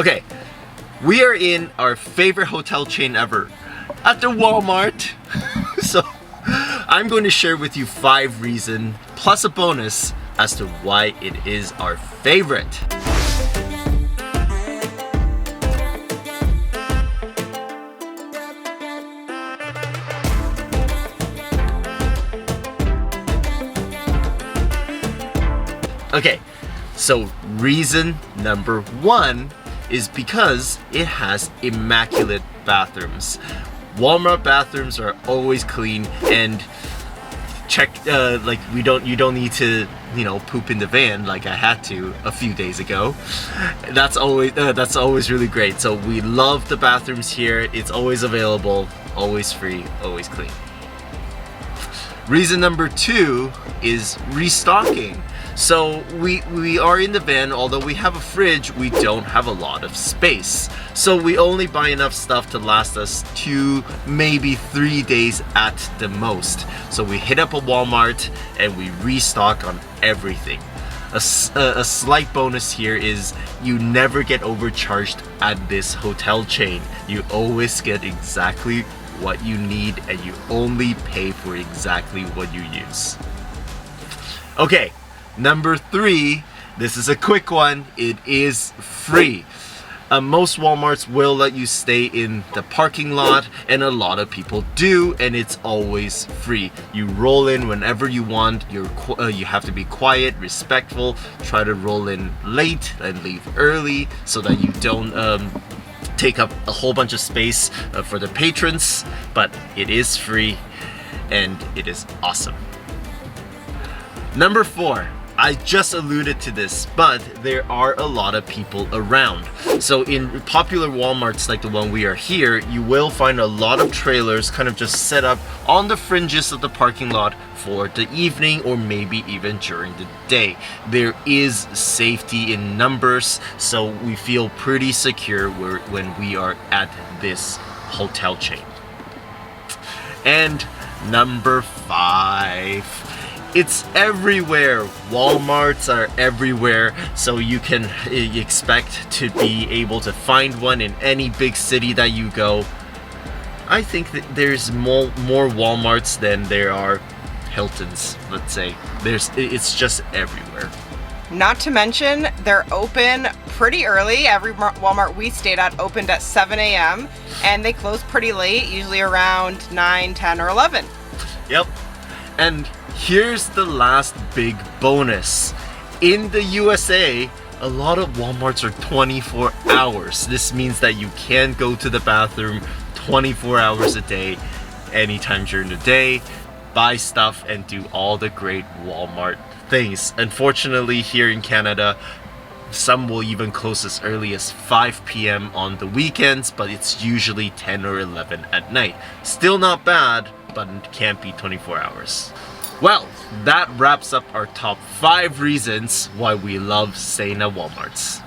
Okay, we are in our favorite hotel chain ever, at the Walmart. So I'm going to share with you 5 reasons plus a bonus as to why it is our favorite. Okay, so reason number 1 is because it has immaculate bathrooms. Walmart bathrooms are always clean and like you don't need to poop in the van like I had to a few days ago. That's always really great. So we love the bathrooms here. It's always available, always free, always clean. Reason number 2 is restocking. So we are in the van. Although we have a fridge, we don't have a lot of space. So we only buy enough stuff to last us 2, maybe 3 days at the most. So we hit up a Walmart and we restock on everything. A slight bonus here is you never get overcharged at this hotel chain. You always get exactly what you need and you only pay for exactly what you use. Okay. Number 3, this is a quick one. It is free. Most Walmarts will let you stay in the parking lot, and a lot of people do, and it's always free. You roll in whenever you want. You have to be quiet, respectful. Try to roll in late and leave early so that you don't take up a whole bunch of space for the patrons. But it is free, and it is awesome. Number 4. I just alluded to this, but there are a lot of people around. So in popular Walmarts like the one we are here, you will find a lot of trailers kind of just set up on the fringes of the parking lot for the evening or maybe even during the day. There is safety in numbers, so we feel pretty secure when we are at this hotel chain. And number 5. It's everywhere. Walmarts are everywhere, so you can expect to be able to find one in any big city that you go. I think that there's more Walmarts than there are Hiltons, let's say. It's just everywhere. Not to mention, they're open pretty early. Every Walmart we stayed at opened at 7 a.m. and they close pretty late, usually around 9, 10, or 11. Yep. And here's the last big bonus. In the USA, a lot of Walmarts are 24 hours. This means that you can go to the bathroom 24 hours a day, anytime during the day, buy stuff, and do all the great Walmart things. Unfortunately, here in Canada, some will even close as early as 5 p.m. on the weekends, but it's usually 10 or 11 at night. Still not bad, but it can't be 24 hours. Well, that wraps up our top 5 reasons why we love staying at Walmarts.